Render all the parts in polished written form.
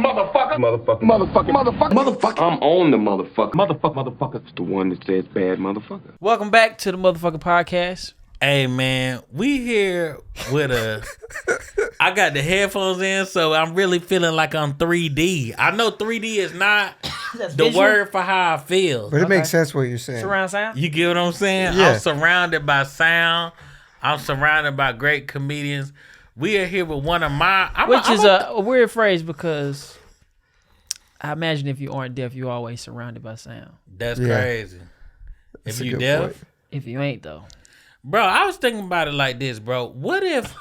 Motherfucker. I'm on the motherfucker. Motherfucker. It's the one that says bad motherfucker. Welcome back to the motherfucking podcast. Hey man, we here with I got the headphones in, so I'm really feeling like I'm 3D. I know 3D is not the word for how I feel. But it makes sense what you're saying. Surround sound? You get what I'm saying? Yeah. I'm surrounded by sound. I'm surrounded by great comedians. We are here with one of my... Which is a weird phrase because I imagine if you aren't deaf, you're always surrounded by sound. That's crazy. That's if a you good deaf... point. If you ain't, though. Bro, I was thinking about it like this, bro. What if,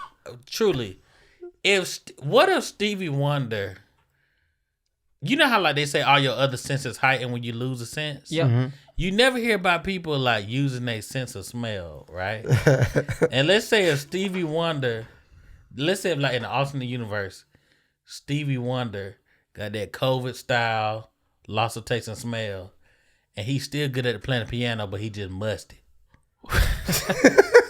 truly, what if Stevie Wonder... You know how like they say all your other senses heighten when you lose a sense? Yep. Mm-hmm. You never hear about people like using their sense of smell, right? And let's say if Stevie Wonder, let's say if like in the alternate universe, Stevie Wonder got that COVID style loss of taste and smell, and he's still good at playing the piano, but he just musty.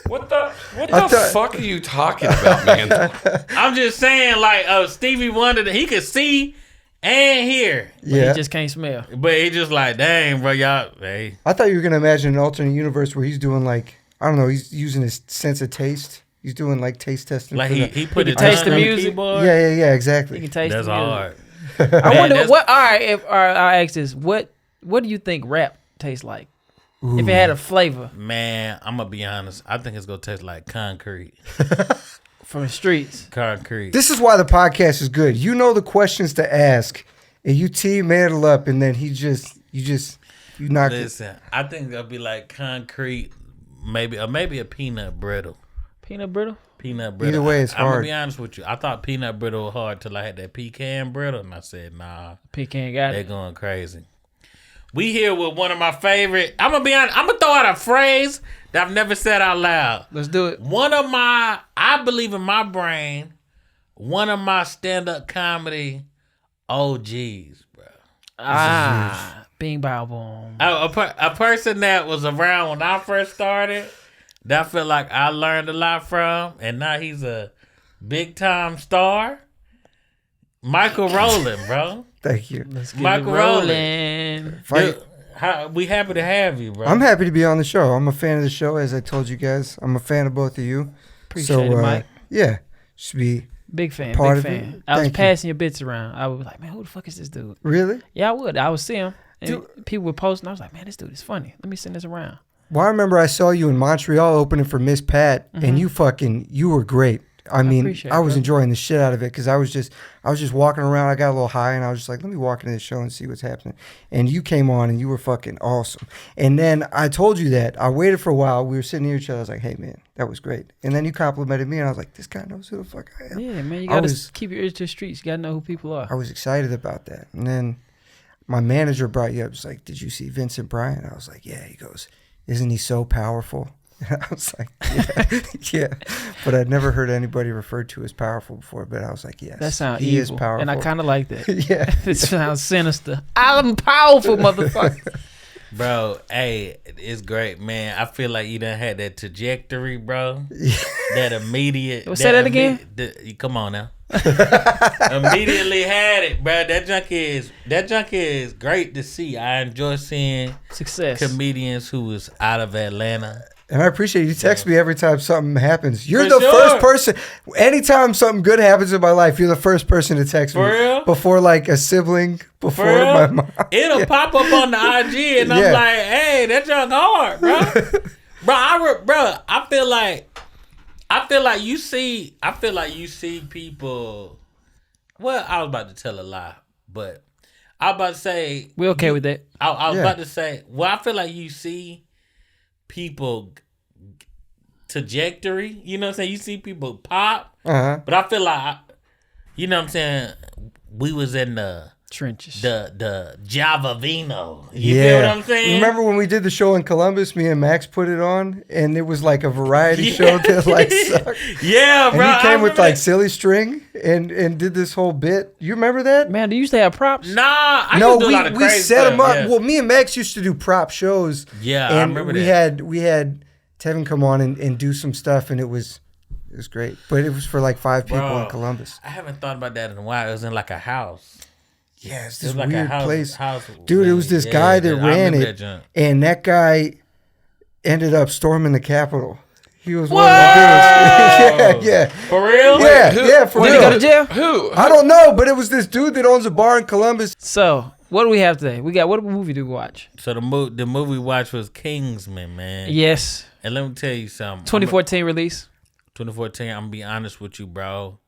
What the fuck are you talking about, man? I'm just saying, like Stevie Wonder, he could see and hear, He just can't smell. but he just like, dang, bro, y'all, hey. I thought you were going to imagine an alternate universe where he's doing like, I don't know, he's using his sense of taste. He's doing like taste testing. Like he put He it can taste the on music. keyboard. Yeah, You exactly. can taste That's the music. hard. I wonder that's- what. All right, I ask this: what do you think rap tastes like? Ooh. If it had a flavor Man, I'm gonna be honest. I think it's gonna taste like concrete. from the streets. Concrete. This is why the podcast is good. You know the questions to ask, and you tee Mandel up, and then you knock it. Listen, I think it'll be like concrete, maybe a peanut brittle. Peanut brittle. Peanut brittle. Either way, it's I'm gonna hard. be honest with you. I thought peanut brittle was hard till I had that pecan brittle, and I said, nah, Pecan got they're it. going crazy. We here with one of my favorite. I'm gonna be honest. I'm gonna throw out a phrase that I've never said out loud. Let's do it. I believe in my brain, one of my stand-up comedy OGs, bro. Bing bow boom. A person that was around when I first started, that I feel like I learned a lot from, and now he's a big-time star. Michael Rowland, bro. Thank you. Let's get Michael it rolling. Dude, we happy to have you, bro. I'm happy to be on the show. I'm a fan of the show, as I told you guys. I'm a fan of both of you. Appreciate it, Mike. Yeah, should be Big fan. part Big of fan. it. I was Thank you. passing your bits around. I was like, man, who the fuck is this dude? Really. Yeah, I would. I would see him. And Dude. people were posting. I was like, man, this dude is funny. Let me send this around. Well, I remember I saw you in Montreal opening for Miss Pat, and you were great. I mean, appreciate I was it, enjoying the shit out of it because I was just walking around. I got a little high, and I was just like, let me walk into the show and see what's happening. And you came on, and you were fucking awesome. And then I told you that. I waited for a while. We were sitting near each other. I was like, hey, man, that was great. And then you complimented me, and I was like, this guy knows who the fuck I am. Yeah, man, you I got to was- keep your ears to the streets. You got to know who people are. I was excited about that. And then my manager brought you up. He's like, did you see Vincent Bryant? I was like, yeah. He goes, isn't he so powerful? And I was like, yeah, yeah. But I'd never heard anybody referred to as powerful before. But I was like, yes. That sounds he evil. is powerful. And I kind of like that. yeah. It sounds sinister. I'm powerful, motherfucker. Bro, hey, it's great, man. I feel like you done had that trajectory, bro. That immediate. Say that again? Come on now. Immediately had it, bro. That junk is great to see. I enjoy seeing Success. comedians who is out of Atlanta. And I appreciate you text me every time something happens. You're For the sure. first person. Anytime something good happens in my life, you're the first person to text me. For real? Before like a sibling, before For real? my mom. It'll pop up on the IG, and I'm Yeah. like, "Hey, that junk hard, bro." I feel like you see people. Well, I was about to tell a lie, but I was about to say We okay with that? I was Yeah. about to say. Well, I feel like you see people trajectory. You know what I'm saying? You see people pop, Uh-huh. but I feel like, you know what I'm saying? We was in the Trenches. the Java Vino. You feel what I'm saying? Remember when we did the show in Columbus? Me and Max put it on, and it was like a variety show that like sucked. Yeah, And bro. he came with remember like that. silly string and did this whole bit. You remember that? Man, do you used to have props? Nah, I No, used to do a lot of we crazy set stuff, him up. yeah. Well, me and Max used to do prop shows. Yeah, I and remember we that. we had Tevin come on and do some stuff, and it was great. But it was for like 5 people Bro, in Columbus. I haven't thought about that in a while. It was in like a house. Yeah, it's It this was like weird a place. house. Dude, it was this guy that ran it, and that guy ended up storming the Capitol. He was one of the dudes. yeah. For real? Yeah, for Did real. he go to jail? Who? I don't know, but it was this dude that owns a bar in Columbus. So, what do we have today? What movie do we watch? So the movie we watched was Kingsman, man. Yes. And let me tell you something. 2014 release. 2014. I'm gonna be honest with you, bro.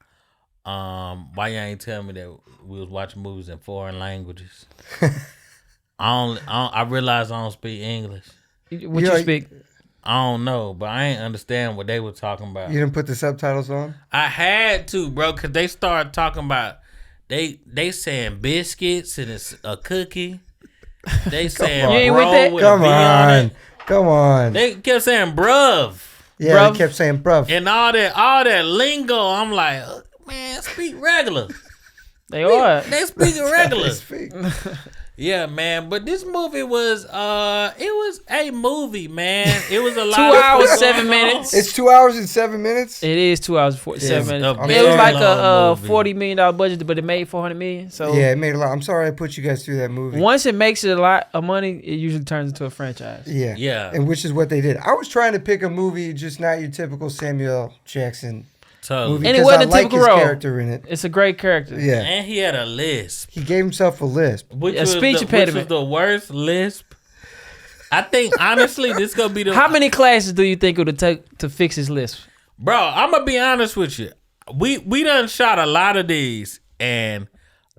Why you ain't tell me that we was watching movies in foreign languages? I realize I don't speak English. What you speak? I don't know, but I ain't understand what they were talking about. You didn't put the subtitles on? I had to, bro, because they started talking about they saying biscuits and it's a cookie. They saying You ain't bro with that? with a V on it. Come on. They kept saying bruv. Yeah, bruv. they kept saying bruv. And all that lingo, I'm like, man, speak regular. They are. They speaking regular. Speak. Yeah, man. But this movie was it was a movie, man. It was a lot 2 of hours, stuff 7 going on. minutes. It's 2 hours and 7 minutes? It is 2 hours and 47 minutes. a It was very like long a movie. $40 million budget, but it made $400 million. So Yeah, it made a lot. I'm sorry I put you guys through that movie. once it makes it a lot of money, it usually turns into a franchise. Yeah. Yeah. And which is what they did. I was trying to pick a movie, just not your typical Samuel Jackson Totally. movie. And it because wasn't I a like typical his role. character in it. It's a great character. Yeah. And he had a lisp. He gave himself a lisp. Which A was speech which impediment. was the worst lisp. I think honestly this gonna be the How many classes do you think it would take to fix his lisp? Bro, I'm gonna be honest with you. We done shot a lot of these and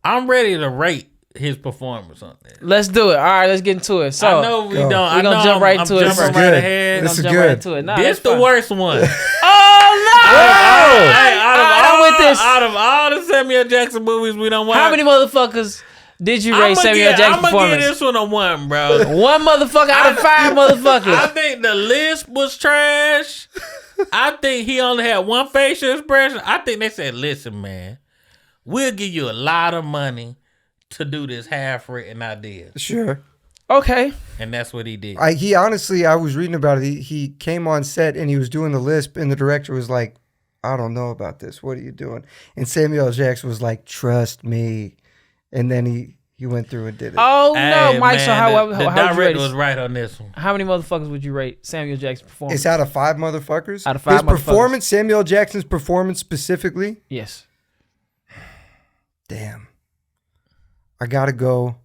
I'm ready to rate his performance on this. Let's do it. All right, let's get into it. So I know we go. don't. We're I gonna know jump right I'm into it jumping first. right Good. ahead. This is jump right good. into it. Nah, This that's the fine. worst one. Oh no! Hey, I'm with this. Out of all the Samuel Jackson movies we don't watch, How many motherfuckers did you rate Samuel Jackson's I'm gonna performance? give this one a 1, bro. One motherfucker out of 5 I motherfuckers. think the lisp was trash. I think he only had one facial expression. I think they said, "Listen, man, we'll give you a lot of money to do this half-written idea," Sure. Okay. and that's what he did. He honestly, I was reading about it. He came on set and he was doing the lisp, and the director was like, I don't know about this. What are you doing? And Samuel L. Jackson was like, trust me. And then he went through and did it. Oh Hey, no, Mike. So man, how the would you rate director was it? right on this one. How many motherfuckers would you rate Samuel Jackson's performance? It's out of 5 motherfuckers. Out of 5 His motherfuckers. performance, Samuel L. Jackson's performance specifically. Yes. Damn. I gotta go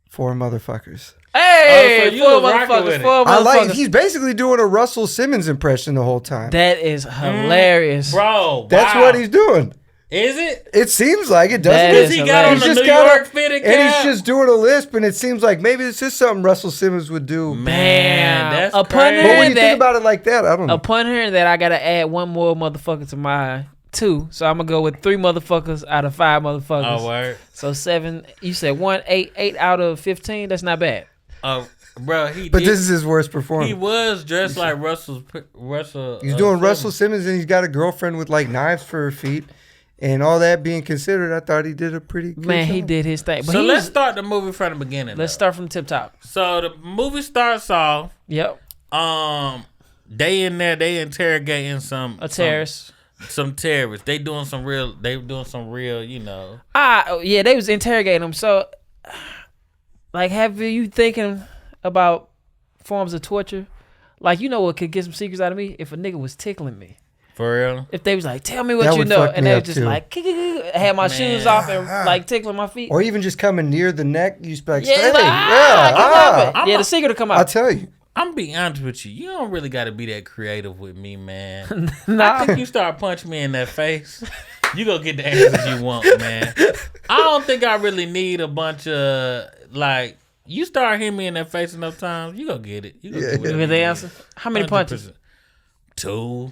4 motherfuckers. Hey, Oh, so you 4 was rocking motherfuckers. with it. 4 I like. motherfuckers. He's basically doing a Russell Simmons impression the whole time. That is hilarious. Bro, That's wow. what he's doing. Is it? It seems like it, doesn't That it? is Because he got on hilarious. the He's New just got York a- fitted And cap. he's just doing a lisp, and it seems like maybe this is something Russell Simmons would do. Man, that's Upon crazy. But when hearing you that, think about it like that, I don't know. upon hearing that, I gotta add one more motherfucker to my 2. So I'm gonna go with 3 motherfuckers out of 5 motherfuckers. Oh, word. So 7. You said 1, 8 out of 15. That's not bad. Bro, he But did. this is his worst He performance. was dressed like Russell. He's doing Russell Simmons, and he's got a girlfriend with like knives for her feet. And all that being considered, I thought he did a pretty good Man, job. he did his thing. But So he let's was- start the movie from the beginning. let's though. start from tip top. So the movie starts off. Yep. They in there. They interrogating A terrorist. Some terrorists. They doing some real. You know. Yeah, they was interrogating him. So, like, have you thinking about forms of torture? Like, you know what could get some secrets out of me? If a nigga was tickling me. For real. If they was like, tell me what That you would know. fuck And me they up, was just too. like, had my shoes off and like tickling my feet. Or even just coming near the neck, you just be like, Yeah, hey, like, yeah, yeah, the secret to come I'll out. tell you. I'm being honest with you. You don't really got to be that creative with me, man. Nah. I think you start punching me in that face, you gonna get the answers you want, man. I don't think I really need a bunch of like. You start hitting me in that face enough times, you gonna get it. You gonna get You whatever get the you answer? need. How many punches? 100%. 2.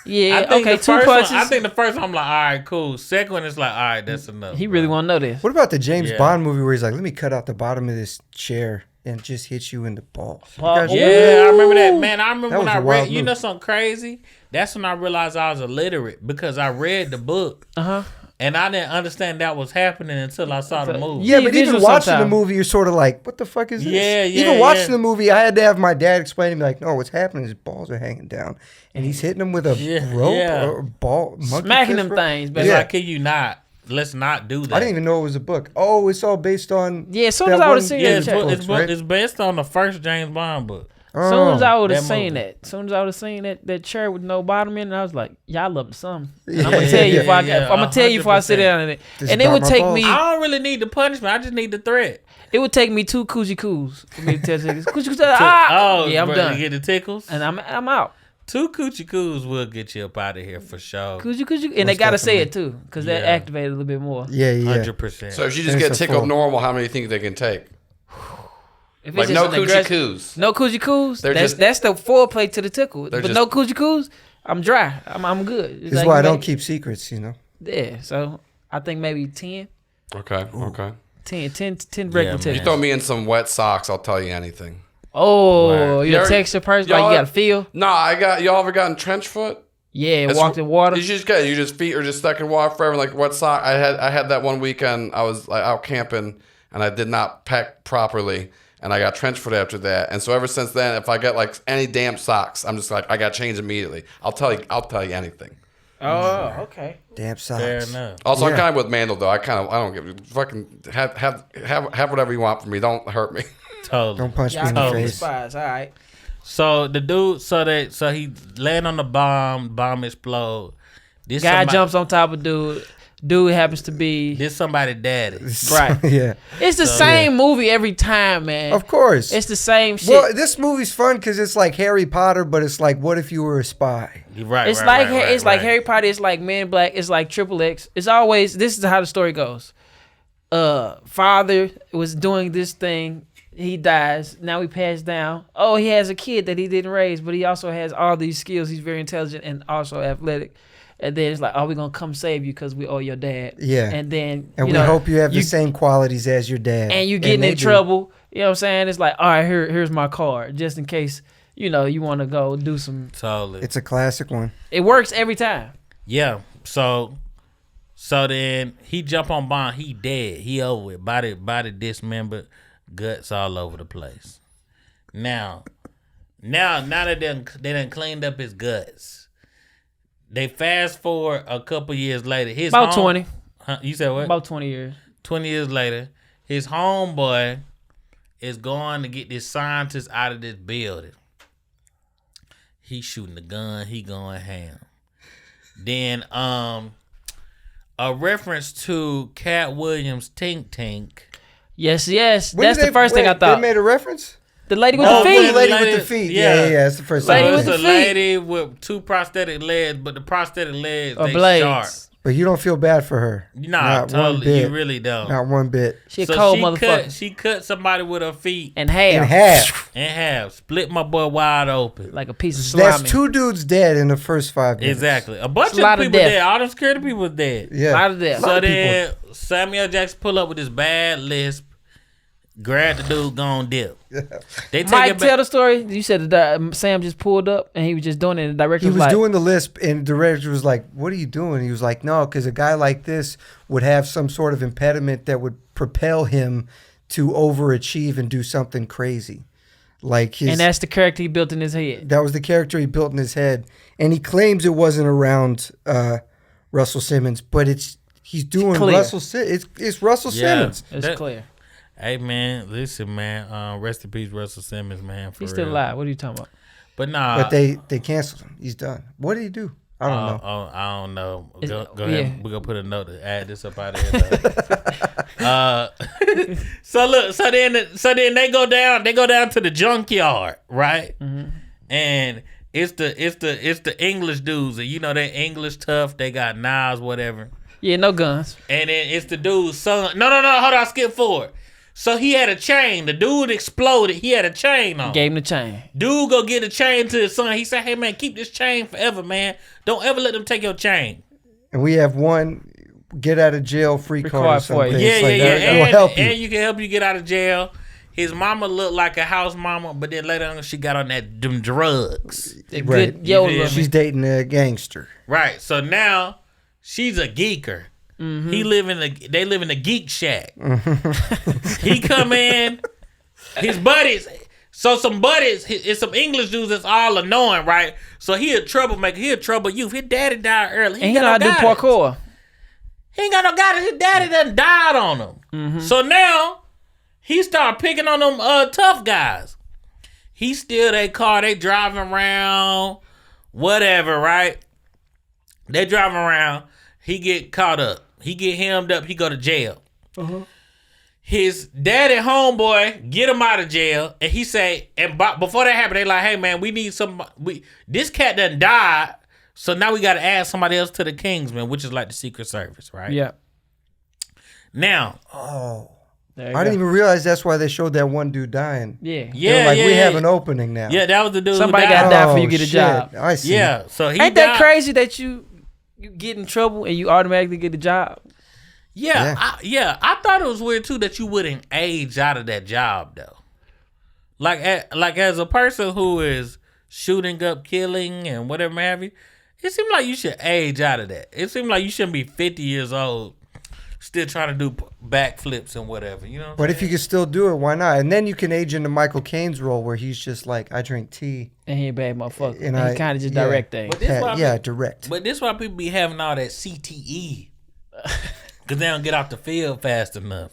Yeah, I think okay, the 2 first one- punches. I think the first one I'm like, all right, cool. Second one is like, all right, that's enough. he really want to know this. What about the James Yeah. Bond movie where he's like, let me cut out the bottom of this chair and just hit you in the balls? You guys- Yeah, I remember that, man. I remember That when was I a wild read. You move. know something crazy? That's when I realized I was illiterate because I read the book Uh-huh. and I didn't understand that was happening until I saw the movie. Yeah, Yeah, but even visual watching sometime. the movie, you're sort of like, what the fuck is this? Yeah, Even yeah, watching yeah. the movie, I had to have my dad explain to me, like, no, what's happening is his balls are hanging down. And he's hitting them with a Yeah, rope yeah. or ball. Monkey Smacking fist them rope. things, It's baby. Yeah. like, can you not? let's not do that. I didn't even know it was a book. Oh, it's all based on. Yeah, as soon that as I would one- have seen Yeah, that, it's based on the first James Bond book. as soon as I would have That seen movie. that, as soon as I would have seen that chair with no bottom in it, I was like, y'all love something. And Yeah, I'm gonna tell you if I yeah, I'm gonna tell you if I sit 100%. down in it, Just and it drop would my take balls. me. I don't really need the punishment. I just need the threat. It would take me 2 coochie coos for me to tell niggas. Coochie coos. Yeah, I'm bro, done. You get the tickles. And I'm out. 2 coochie coos will get you up out of here for sure. Coochie, and they Most gotta say definitely. it too, because that Yeah. activated a little bit more. Yeah, yeah. 100%. So if you just And get it's a tickled full. normal, how many do you think they can take? If Like it's no just an coochie aggressive- coos. No coochie coos. They're That's just- the foreplay to the tickle. But just- no coochie coos, I'm dry. I'm good. It's This is like why I you don't make- keep secrets, you know. Yeah, so I think maybe 10 Okay. 10 break Yeah, the man. You tickle. throw me in some wet socks, I'll tell you anything. Oh, Right. you're a Y'all- texture person. y'all- Like you gotta feel. Nah, y'all ever gotten trench foot? Yeah, It's- walked in water. You just feet are just stuck in water forever, like wet sock. I had that one weekend. I was like out camping and I did not pack properly, and I got trench foot after that. And so ever since then, if I get like any damp socks, I'm just like I got to change immediately. I'll tell you anything. Oh, okay. Damn socks. Fair enough. Also, I'm Yeah. kind of with Mandel though. I don't give fucking have whatever you want from me. Don't hurt me. Totally. Don't punch me Y'all in the know face. Spies. All right. So the dude, so he land on the bomb explode. This Guy somebody- jumps on top of dude. Dude happens to be This somebody daddy. right. Yeah. It's the same movie every time, man. Of course. It's the same shit. Well, this movie's fun because it's like Harry Potter, but it's like, what if you were a spy? You're right. It's right, like right, it's right, like right. Harry Potter. It's like Men in Black. It's like Triple X. It's always this is how the story goes. Father was doing this thing. He dies. Now he passed down. Oh, he has a kid that he didn't raise, but he also has all these skills. He's very intelligent and also athletic. And then it's like, oh, we're gonna come save you because we owe your dad. Yeah. And then And you we know, hope you have the same qualities as your dad. and you getting they in do. trouble. You know what I'm saying? It's like, all right, here's my card, just in case you want to go do some. Totally. It's a classic one. It works every time. Yeah. So then he jump on bomb. He dead. He over with. Body dismembered. Guts all over the place. Now that they done cleaned up his guts. They fast forward a couple years later. His About 20. Huh? You said what? About 20 years. 20 years later, his homeboy is going to get this scientist out of this building. He shooting the gun. He going ham. Then a reference to Cat Williams' Tink Tink. Yes. When That's did the first thing I They thought. made a reference? The lady with Oh, the yeah, feet. The lady lady- with the feet. yeah. Yeah, that's the first Lady time. with So the it's a feet. lady with 2 prosthetic legs, but the prosthetic legs, Or they blades. sharp. But you don't feel bad for her. Nah, Not one totally. bit. You really don't. Not one bit. She a cold motherfucker. She cut somebody with her feet And half. In half. in half. Split my boy wide open. Like a piece of salami. That's 2 dudes dead in the first 5 minutes. Exactly. A bunch It's a lot of of people death. dead. All them security people dead. Yeah. Out of there. lot So of people. then Samuel Jackson pull up with his bad lisp, grab the dude, gone dip. They take Mike, it tell back. the story. You said that Sam just pulled up and he was just doing it. And the director He was was like, doing the lisp, and the director was like, "What are you doing?" He was like, "No, because a guy like this would have some sort of impediment that would propel him to overachieve and do something crazy." Like his, and that's the character he built in his head. that was the character he built in his head, and he claims it wasn't around Russell Simmons, but he's doing clear. Russell. It's Russell Simmons. It's That- clear. Hey man, listen man. Rest in peace, Russell Simmons, man. For He's still real. alive. What are you talking about? But nah. But they canceled him. He's done. What did he do? I don't know. I don't know. Is- Go yeah. ahead. We're gonna put a note to add this up out of here. So look, so then they go down to the junkyard, right? Mm-hmm. And it's the English dudes, and they English tough. They got knives, whatever. Yeah, no guns. And then it's the dude's son. No, hold on, skip forward. So he had a chain. The dude exploded. He had a chain on. Gave him the chain. Dude go get a chain to his son. He said, "Hey man, keep this chain forever, man. Don't ever let them take your chain." And we have one get out of jail free card or card for you. something. Yeah, It's like, yeah. It will help you. And you can help you get out of jail. His mama looked like a house mama, but then later on she got on them drugs. The Right. good You feel Yola. me? She's dating a gangster. Right. So now she's a geeker. Mm-hmm. They live in a geek shack. He come in, his buddies. So some buddies, it's some English dudes that's all annoying, right? So he a troublemaker. He a trouble youth. His daddy died early. And he know how to do got no guidance. parkour. He ain't got no guy. His daddy done died on him. Mm-hmm. So now he start picking on them tough guys. He steal their car. They driving around, whatever, right? They driving around. He get caught up. He get hemmed up. He go to jail. His daddy homeboy get him out of jail, and he say, and before that happened, they like, hey man, we need some. This cat done died, so now we got to add somebody else to the Kingsman, which is like the Secret Service, right? Yeah. Now, I I didn't even realize that's why they showed that one dude dying. Yeah. They're yeah, like, yeah, we yeah. have an opening now. Yeah, that was the dude. Somebody who died. got die before you get a shit. job. I see. Yeah, so he Ain't that died. crazy that you get in trouble and you automatically get a job? Yeah, I thought it was weird too that you wouldn't age out of that job though. Like as a person who is shooting up, killing, and whatever have you, it seemed like you should age out of that. It seemed like you shouldn't be 50 years old still trying to do backflips and whatever. You know. But if you can still do it, why not? And then you can age into Michael Caine's role where he's just like, I drink tea. And he a bad motherfucker. And And he kind of just direct things. But this why direct. But this why people be having all that CTE. Because they don't get off the field fast enough.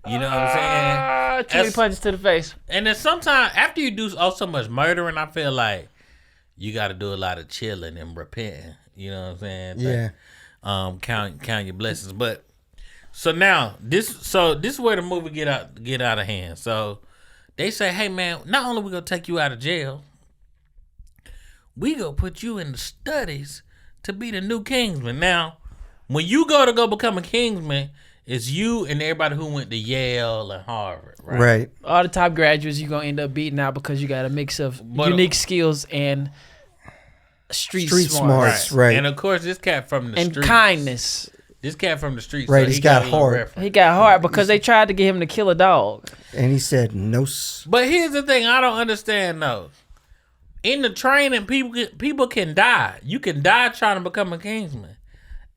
You know what I'm saying? Too many punches to the face. And then sometimes after you do so much murdering, I feel like you got to do a lot of chilling and repenting. You know what I'm saying? Yeah. Count your blessings. But so now this is where the movie get out of hand. So they say, hey man, not only we gonna take you out of jail, we gonna put you in the studies to be the new Kingsman. Now, when you go become a Kingsman, it's you and everybody who went to Yale and Harvard, right? Right. All the top graduates you're going to end up beating out because you got a mix of unique skills and street smarts. Right. And of course, this cat from the And streets. kindness. This cat from the streets. Right, so he's he got a little heart. reference. He got hard because they tried to get him to kill a dog. And he said, no. But here's the thing I don't understand, though. In the training, people can die. You can die trying to become a Kingsman.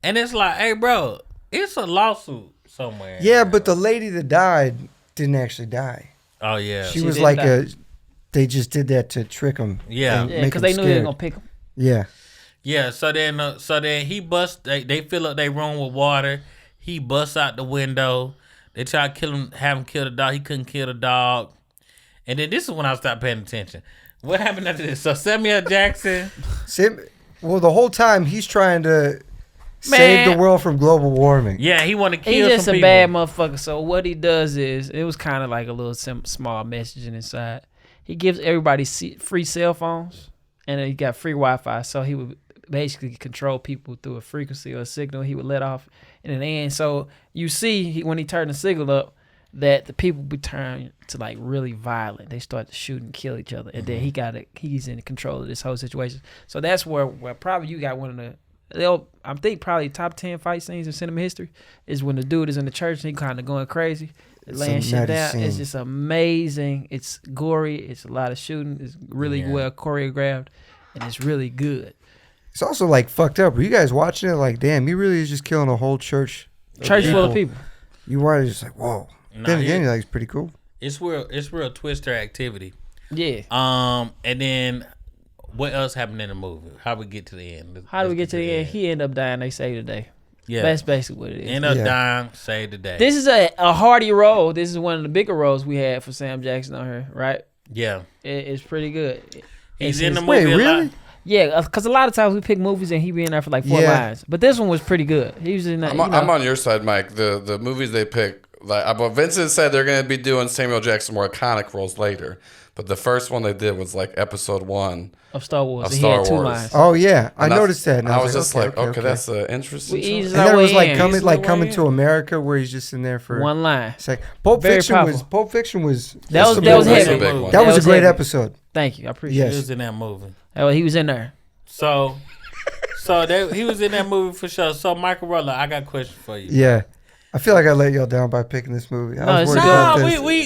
And it's like, hey, bro, it's a lawsuit somewhere. Yeah, but the lady that died didn't actually die. Oh, yeah. She She was didn't like die. they just did that to trick him. Yeah. and Yeah, make because him they knew they were scared. going to pick him. Yeah. Yeah, so then he bust. They fill up their room with water. He busts out the window. They try to kill him, have him kill the dog. He couldn't kill the dog. And then this is when I stopped paying attention. What happened after this? So Samuel Jackson. Well, the whole time he's trying to save the world from global warming. Yeah, he wanted to kill He's just some a people. bad motherfucker. So what he does is, it was kind of like a little small messaging inside. He gives everybody free cell phones, and then he got free Wi-Fi. So he would basically control people through a frequency or a signal he would let off in the end. So you see when he turned the signal up, that the people would turn to like really violent. They start to shoot and kill each other, and then he's in control of this whole situation. So that's where probably you got one of the, I think probably top 10 fight scenes in cinema history is when the dude is in the church and he kind of going crazy, laying shit down. It's just amazing. It's gory. It's a lot of shooting. It's really well choreographed, and it's really good. It's also like fucked up. Were you guys watching it like, damn, he really is just killing a whole church? Full of people. You were just like, whow. Then again, you're like, it's pretty cool. It's real twister activity. Yeah. And then what else happened in the movie? How we get to the end? How do we get to the end? He ended up dying. They saved the day. Yeah, That's basically what it is. end up dying, save the day. This is a hardy role. This is one of the bigger roles we had for Sam Jackson on here, right? Yeah, It's pretty good. he's It's in the his- movie. Wait, a really? lot. Yeah, because a lot of times we pick movies and he be in there for like 4 lines. But this one was pretty good. He was in that. I'm on your side, Mike. The movies they pick, like, but Vincent said they're going to be doing Samuel Jackson more iconic roles later. But the first one they did was like episode 1 of Star Wars. of and Star he had 2 Wars. lines. Oh yeah, I And that's- noticed that. And I was just like, okay, that's an We interesting choice. eased And our then it way was like in. coming to America, where he's just in there for One line. a sec. Pulp Very Fiction powerful. was That was That's a heavy. big one. that was a great heavy. episode. Thank you. I appreciate Yes. He was in that movie. it. He was in there. So he was in that movie for sure. So Michael Rutler, I got a question for you. Yeah, I feel like I let y'all down by picking this movie. I No, was it's worried about No, this. we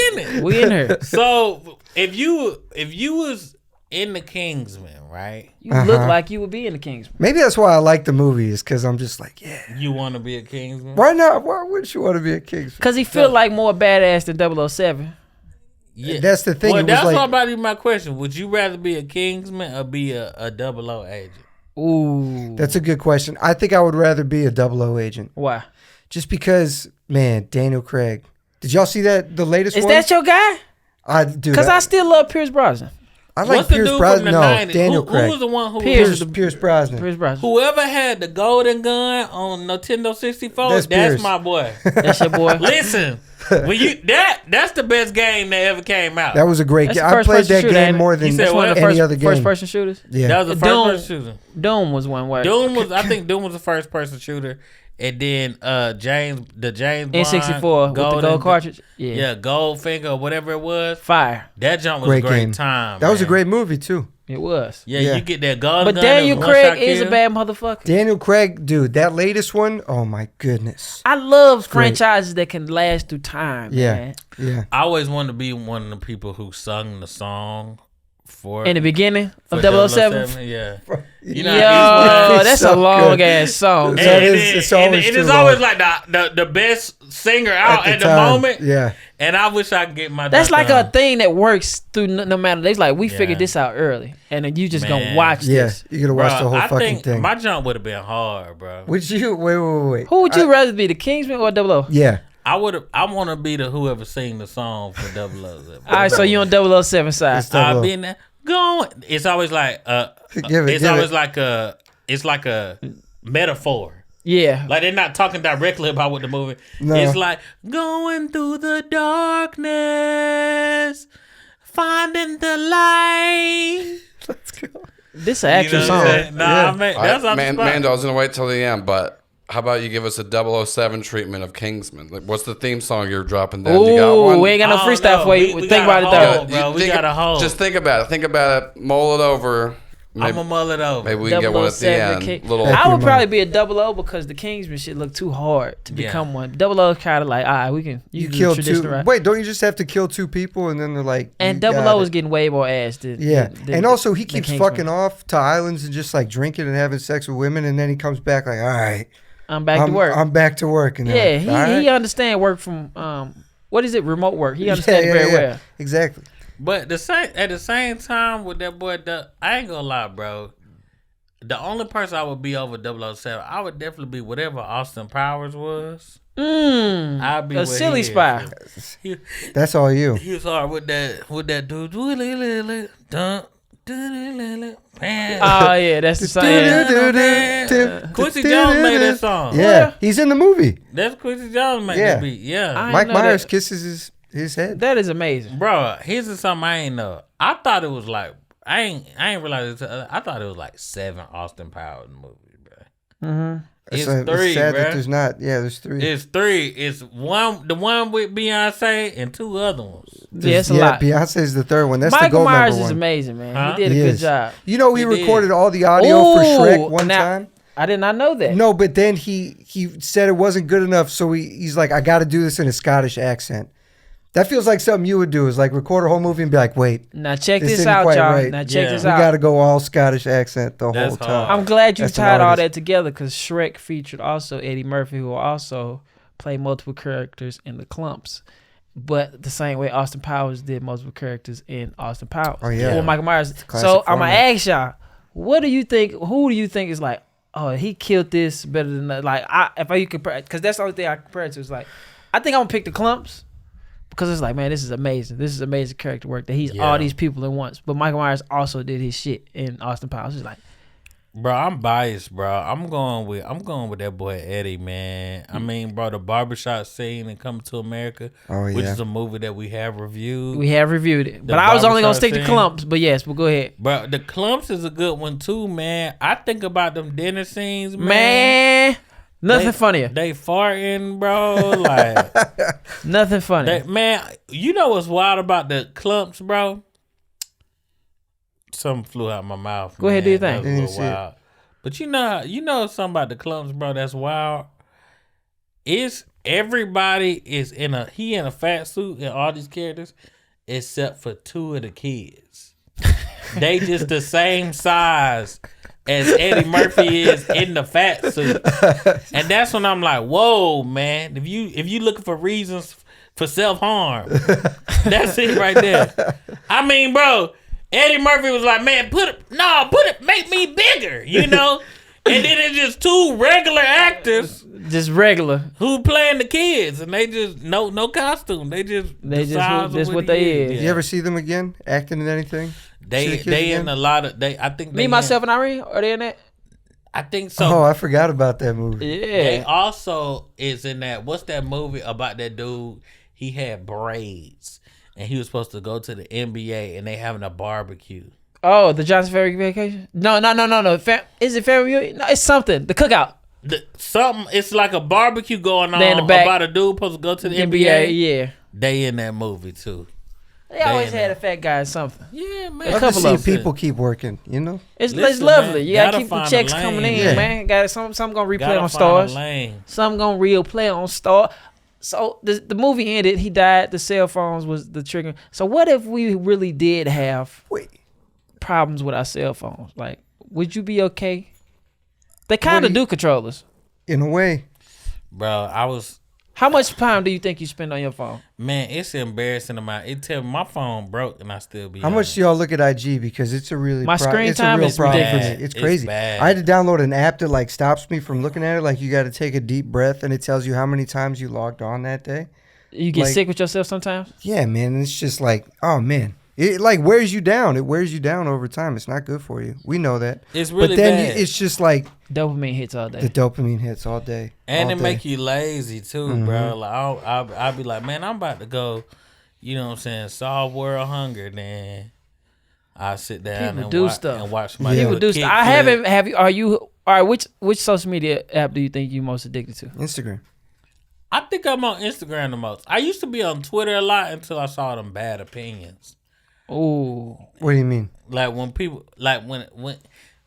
in it. We in here. So if you was in the Kingsman, right? You look like you would be in the Kingsman. Maybe that's why I like the movie, is because I'm just like, yeah. You want to be a Kingsman? Why not? Why wouldn't you want to be a Kingsman? Because he feel like more badass than 007. Yeah. That's the thing. Well, it was that's like, what about my question. Would you rather be a Kingsman or be a 00 agent? Ooh. That's a good question. I think I would rather be a 00 agent. Why? Just because, man, Daniel Craig. Did y'all see the latest Is one? that your guy? Because I still love Pierce Brosnan. I like What's the Pierce dude Brosnan. from the No, 90s? Daniel Who Craig. was the one who Pierce. Pierce Brosnan. Pierce Brosnan. Whoever had the golden gun on Nintendo 64, That's that's Pierce. my boy. That's your boy. Listen, when you that's the best game that ever came out. That was a great That's game. the I first played person that shooter, game ain't it? more You than said That's one of the any other game. first person shooters. Yeah. That was the first person shooter. Doom was one way. I think Doom was the first person shooter. And then James Bond N64 with the gold cartridge. Yeah, Goldfinger or whatever it was. Fire. That jump was Great a great game. time. That was a man. great movie too. It was. Yeah, Yeah. you get that golden But gun. Daniel that one-shot Craig is a kill. bad motherfucker. Daniel Craig, dude, that latest one, oh my goodness. I love Great. franchises that can last through time. Yeah. Man. Yeah. I always wanted to be one of the people who sung the song for In the beginning of for 007. Yeah. Yo, You know how It's that's so a long good. ass song. That And is- it's always it too is always long. like the best singer out at the time. moment. Yeah. And I wish I could get my That's dunk like a on. thing that works through no matter. They like we Yeah. figured this out early, and then you just gonna Man. watch Yeah. this. You gotta watch Bruh, the whole I fucking think thing. my jump would have been hard, bro. Would you wait? Who would you rather be, the Kingsman or 00? Yeah. I want to be the whoever sing the song for 007. All right, so you on 007 side. It's 00. I've been there going. It's always like Give it. it's like a metaphor. Yeah. Like they're not talking directly about what the movie. No. It's like going through the darkness, finding the light. Let's go. This an actual You know what I'm song. saying? Nah, Yeah. man, that's on the spot. Mando, I was gonna wait till the end, but how about you give us a 007 treatment of Kingsman? Like, what's the theme song you're dropping down? You got Ooh, one? we ain't got no I don't freestyle know. for you. We Think got about a it though. whole- bro, we got a whole. Just think about it. Think about it. Mull it over. I'm Maybe, gonna mull it over. maybe we can get one at the 007 end. King- Little. Thank I you, would man. probably be a 00 because the Kingsman shit look too hard to Yeah. become one. 00 is kind of like, all right, we can You do the kill two. traditional route. Wait, don't you just have to kill two people and then they're like? And you got 00 it. is getting way more ass than Yeah, than and also he the keeps Kingsman. fucking off to islands and just like drinking and having sex with women, and then he comes back like, all right, I'm back to work. I'm back to work. And Yeah, all right. he understand work from what is it, remote work. He Yeah, understands yeah, very yeah. well. Exactly. But at the same time with that boy, I ain't gonna lie, bro. The only person I would be over 007, I would definitely be whatever Austin Powers was. I'd be A where silly he is. spy. He, That's all you. he was hard with that dude. Oh yeah, that's the same. Quincy Jones made that song. Yeah, he's in the movie. That's Quincy Jones made Yeah. that beat. Yeah. I Mike know Myers that. kisses his head. That is amazing. Bro, here's something I ain't know. I thought it was like I ain't realized I thought it was like 7 Austin Powers movies, bro. It's 3, sad bro. that there's not. Yeah, there's 3. It's 3. It's the one with Beyonce and 2 other ones. Yeah, it's a lot. Beyonce's the 3rd one. That's the Michael gold Myers number is one. amazing, man. Huh? He did a He good is. job. You know, he He did. recorded all the audio for Shrek one now, time. I did not know that. No, but then he said it wasn't good enough, so he's like, I got to do this in a Scottish accent. That feels like something you would do, is like record a whole movie and be like, wait, Now check This this isn't out, quite y'all. right. Now check Yeah. this we out. got to go all Scottish accent the That's whole time. hard. I'm glad you That's an tied all artist. that together because Shrek featured also Eddie Murphy, who will also play multiple characters in the Clumps. But the same way Austin Powers did multiple characters in Austin Powers. Oh, yeah. Or Michael Myers. classic So I'm going to format. ask y'all, what do you think, who do you think is like, oh, he killed this better than that? Like, if I compare, because that's the only thing I compare it to. Is like, I think I'm going to pick the Clumps. Because it's like, man, this is amazing. This is amazing character work that he's all these people at once. But Michael Myers also did his shit in Austin Powers. It's like, Bro, I'm biased, bro. I'm going with that boy Eddie, man. I mean, bro, the barbershop scene in Coming to America, Oh, which yeah. is a movie that we have reviewed. we have reviewed it. The But I was only going to barbershop stick to scene. Clumps. But yes, we'll go ahead. Bro, the Clumps is a good one too, man. I think about them dinner scenes, man. Man, nothing They- funnier. They farting, bro. Like, Nothing funny. man, you know what's wild about the Clumps, bro? Something flew out my mouth. Go ahead, do your man. thing. That Didn't was a see little it. wild. But you know something about the Clumps, bro. That's wild. It's everybody is in a fat suit and all these characters, except for 2 of the kids. They just the same size as Eddie Murphy is in the fat suit, and that's when I'm like, whoa, man. If you looking for reasons for self harm, that's it right there. I mean, bro, Eddie Murphy was like, man, make me bigger, you know? And then it's just two regular actors. Just regular. Who playing the kids. And they just, no costume. They just what they is. Yeah. You ever see them again acting in anything? They in a lot of, I think Me, Myself, and Irene, are they in that? I think so. Oh, I forgot about that movie. Yeah. They also is in that, what's that movie about that dude? He had braids. And he was supposed to go to the NBA and they having a barbecue. Oh, the Johnson Family Vacation? No. Is it Family Reunion? No, it's something. The Cookout. It's like a barbecue going on They in the back. about a dude supposed to go to the NBA. Yeah. They in that movie too. They always had a fat guy or something. Yeah, man. A Love couple to of see them. people keep working, you know? It's Listen, lovely. man, You gotta gotta keep the find checks a lane. coming in, Yeah. man. Got some gonna replay Gotta on find stars. a lane. Some gonna replay on Star. So the movie ended. He died. The cell phones was the trigger. So what if we really did have Wait. problems with our cell phones? Like, would you be okay? They kind of do control us. In a way. Bro, How much time do you think you spend on your phone? man, it's embarrassing amount. It tell me my phone broke and I still be How on much it. do y'all look at IG? Because it's a really My screen it's time a real is problem bad. for me. It's It's crazy. bad. I had to download an app that like stops me from looking at it. Like you got to take a deep breath and it tells you how many times you logged on that day. You get Like- sick with yourself sometimes? Yeah, man. And it's just like, oh man, it like wears you down. It wears you down over time. It's not good for you. We know that. It's really but then bad. it's just like Dopamine hits all day. the dopamine hits all day. And all it day. make you lazy too, bro. Like I'll be like, man, I'm about to go, you know what I'm saying, solve world hunger. Then I sit down People and do watch stuff. and watch my People do kick stuff. I flip. haven't. Have you? Are you? All right. Which social media app do you think you most addicted to? Instagram. I think I'm on Instagram the most. I used to be on Twitter a lot until I saw them bad opinions. Ooh. What do you mean? Like when people like when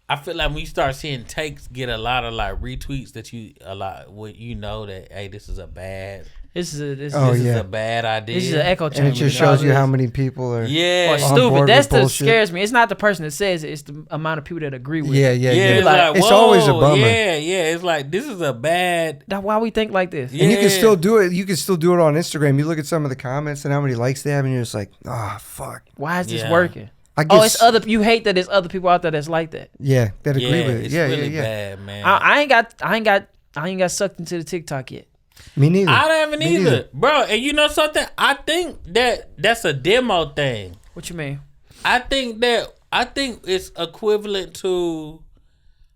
I feel like when you start seeing takes get a lot of like retweets that when you know that, hey, this is a bad This is Oh, this is yeah. a bad idea. this is an echo chamber. And it just you know shows you what it how is? many people are. Yeah. Or on stupid. board That's with the bullshit. scares me. It's not the person that says it. It's the amount of people that agree with Yeah, it. yeah, Yeah, yeah. it's like, It's whoa, always a bummer. Yeah, it's like this is a bad. That's why we think like this. Yeah. And you can still do it. You can still do it on Instagram. You look at some of the comments and how many likes they have, and you're just like, ah, fuck. Why is this Yeah. working? I guess. Oh, it's other. You hate that there's other people out there that's like that. Yeah, that agree Yeah, with it. it's Yeah, really yeah, yeah. bad, man. I ain't got sucked into the TikTok yet. Me neither. I haven't Me either, neither. bro. And you know something? I think that's a demo thing. What you mean? I think it's equivalent to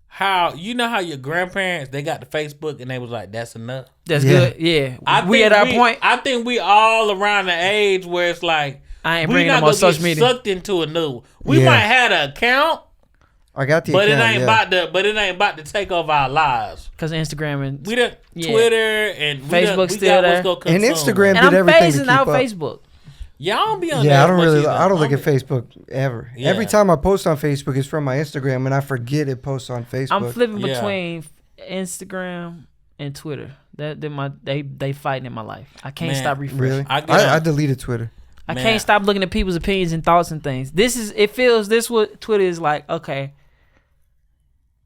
how how your grandparents they got the Facebook and they was like, that's enough. That's Yeah. good. Yeah. We at our point. I think we all around the age where it's like I ain't we bringing not them on gonna social get media. sucked into a new. We Yeah. might have an account, I got the but account, it ain't yeah. about to take over our lives. Because Instagram and We done Yeah. Twitter and Facebook's we still got what's there. gonna And consume Instagram us. and I'm did everything to phasing keep out up. Facebook. Yeah, I don't be on Yeah, there I as don't much really. either. I don't look I'm- at Facebook ever. Yeah. Every time I post on Facebook, it's from my Instagram, and I forget it posts on Facebook. I'm flipping Yeah. between Instagram and Twitter. They fighting in my life. I can't Man, stop refreshing. Really? I get I on- deleted Twitter. I Man. can't stop looking at people's opinions and thoughts and things. This what Twitter is like. Okay,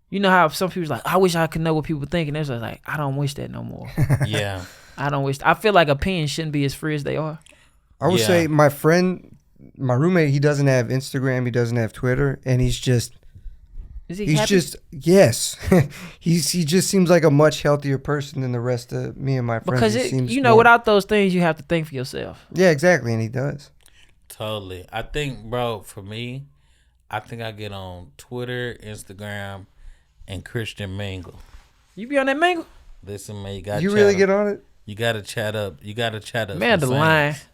you know how some people's like, I wish I could know what people think, and they're just like, I don't wish that no more. Yeah. I don't wish. I feel like opinions shouldn't be as free as they are. I would Yeah. say my friend, my roommate, he doesn't have Instagram, he doesn't have Twitter, and he's just Is he he's happy? just yes, he just seems like a much healthier person than the rest of me and my friends. because He seems you know, more- without those things, you have to think for yourself. yeah, exactly, and he does. Totally. I think, bro, for me, I think I get on Twitter, Instagram, and Christian Mingle. You be on that mango, Listen, man, you got You really get on it? You gotta chat up. You gotta chat up. man. The some line, saints.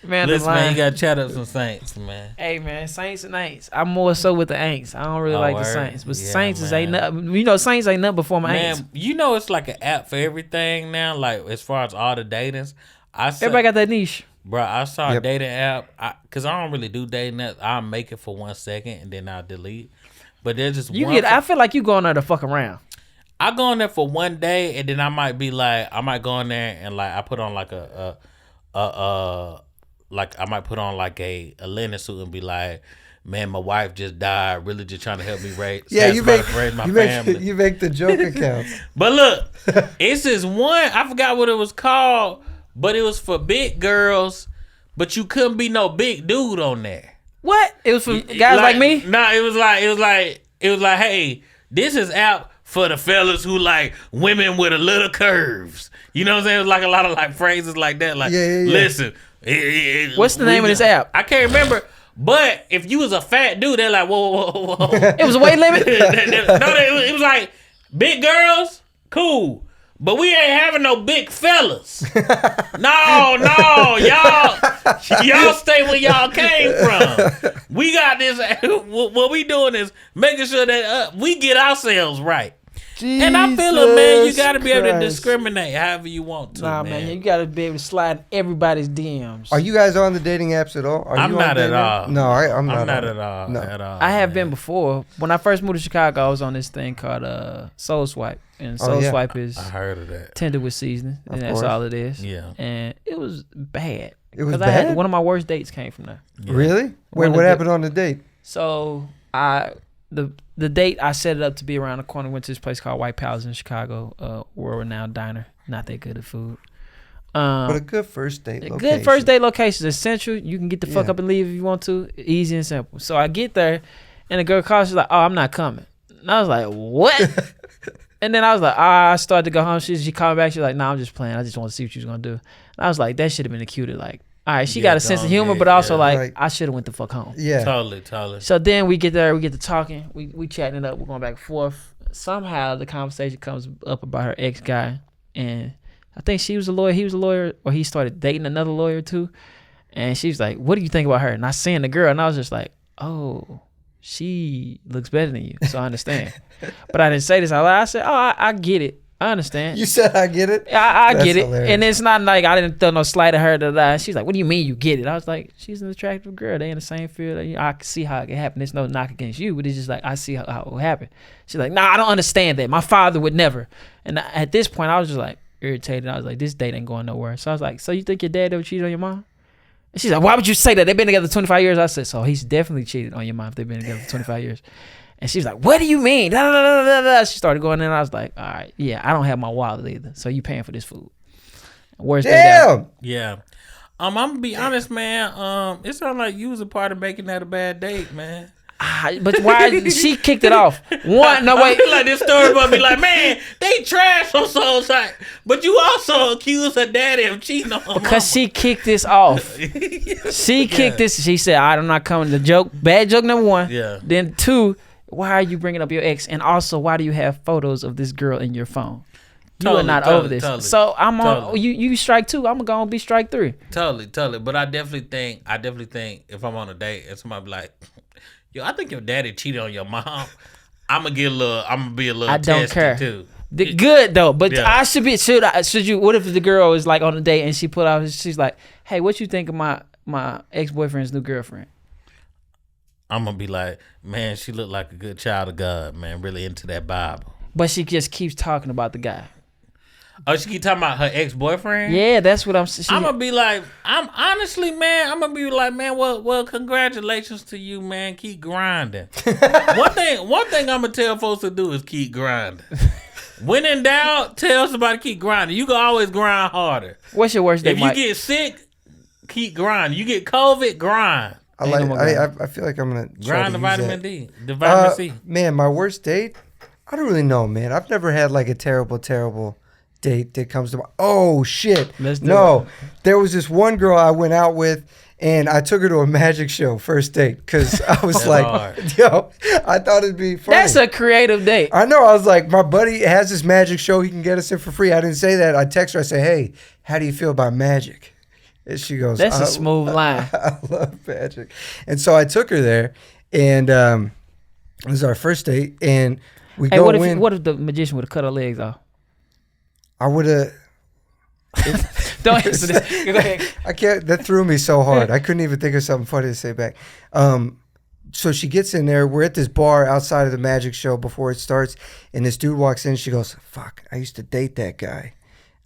man. The Listen, man, line. you gotta chat up some saints, man. Hey man, Saints and Aints. I'm more so with the Aints. I don't really Oh, like the word? Saints, but Yeah, Saints is ain't man. nothing. You know, Saints ain't nothing before my Aints. Man, you know it's like an app for everything now. Like as far as all the datings, Everybody got that niche. Bro, I saw a Yep. dating app because I don't really do dating apps. I'll make it for 1 second and then I'll delete. But there's just You one. get. I feel like you going there to fuck around. I go in there for 1 day and then I might be like, I might go in there and like I put on like like I might put on like a linen suit and be like, man, my wife just died. Really just trying to help me raise. Yeah, you make raise my you family. make you make the joke accounts. But look, it's this one. I forgot what it was called, but it was for big girls. But you couldn't be no big dude on there. What? It was for guys like me? No, it was like, hey, this is app for the fellas who like women with a little curves. You know what I'm saying? It was like a lot of like phrases like that. Like, listen. What's the name of this app? I can't remember. But if you was a fat dude, they're like, whoa. It was a weight limit? It was like, big girls, cool. But we ain't having no big fellas. No, y'all stay where y'all came from. We got this. What we doing is making sure that we get ourselves right. And I feel it, man. You got to be able to discriminate however you want to. Nah, man. You got to be able to slide in everybody's DMs. Are you guys on the dating apps at all? I'm not at all. No, I'm not at all. No. At all. I have been before. When I first moved to Chicago, I was on this thing called Soul Swipe. And Soul Swipe is I heard of that. Tinder with seasoning. And that's all it is. Yeah. And it was bad. It was bad? bad? One of my worst dates came from there. Yeah. Really? Wait, what happened on the date? So the date I set it up to be around the corner. Went to this place called White Palace in Chicago, world-renowned diner. Not that good at food. But a good first date location. Good first date location is central. You can get the fuck up and leave if you want to. Easy and simple. So I get there, and the girl calls. She's like, "Oh, I'm not coming." And I was like, "What?" And then I was like, I started to go home. She called me back. She's like, "Nah, I'm just playing. I just want to see what you was gonna do." And I was like, that should have been acute. Like, all right, she got a sense of humor, but also like, I should have went the fuck home. Yeah, totally. So then we get there, we get to talking, we chatting it up, we're going back and forth. Somehow the conversation comes up about her ex guy, and I think she was a lawyer, he was a lawyer, or he started dating another lawyer too. And she was like, "What do you think about her?" And I seen the girl, and I was just like, "Oh, she looks better than you." So I understand. But I didn't say this out loud. I said, "Oh, I get it. I understand." You said I get it? I get it. Hilarious. And it's not like I didn't throw no slight at her. She's like, "What do you mean you get it?" I was like, "She's an attractive girl. They in the same field. I can see how it can happen. There's no knock against you, but it's just like, I see how it will happen." She's like, "Nah, I don't understand that. My father would never." And at this point, I was just like irritated. I was like, this date ain't going nowhere. So I was like, "So you think your dad ever cheated on your mom?" And she's like, "Why would you say that? They've been together 25 years. I said, "So he's definitely cheated on your mom if they've been together for 25 years. And she was like, "What do you mean?" Da, da, da, da, da. She started going in, and I was like, "All right, yeah, I don't have my wallet either. So you paying for this food." Worst day Damn. Yeah. I'm gonna be honest, man. It sounds like you was a part of making that a bad date, man. But why she kicked it off? One, no wait. I feel like this story about be like, man, they trash on Soul Site, but you also accused her daddy of cheating on her because she kicked this off. She kicked this. She said, "I'm not coming." The joke, bad joke number one. Yeah. Then two, why are you bringing up your ex? And also, why do you have photos of this girl in your phone? You are not over this. So I'm on. You strike two. I'm gonna be strike three. Totally. But I definitely think if I'm on a date and somebody be like, "Yo, I think your daddy cheated on your mom," I'm gonna be a little. I don't testy care. Too. Good though, but Yeah. I should be. Should you? What if the girl is like on a date and she put out? She's like, "Hey, what you think of my ex boyfriend's new girlfriend?" I'm gonna be like, "Man, she looked like a good child of God, man. Really into that Bible." But she just keeps talking about the guy. Oh, she keep talking about her ex-boyfriend? Yeah, that's what I'm. I'm gonna be like, I'm gonna be like, man, well, congratulations to you, man. Keep grinding. One thing I'm gonna tell folks to do is keep grinding. When in doubt, tell somebody keep grinding. You can always grind harder. What's your worst date, If you Mike? get sick, keep grinding. You get COVID, grind. I feel like I'm gonna Grind the vitamin D, the vitamin C. Man, my worst date? I don't really know, man. I've never had like a terrible date that comes to mind. Oh shit! There was this one girl I went out with, and I took her to a magic show first date because I was like, "Yo, I thought it'd be funny." That's a creative date. I know. I was like, my buddy has this magic show. He can get us in for free. I didn't say that. I text her. I say, "Hey, how do you feel about magic?" And she goes, "That's a smooth line." I love magic. And so I took her there, and it was our first date, and we go in. What if the magician would have cut her legs off? I would have. Don't answer this. Go ahead. I can't. That threw me so hard. I couldn't even think of something funny to say back. So she gets in there. We're at this bar outside of the magic show before it starts, and this dude walks in. She goes, "Fuck, I used to date that guy."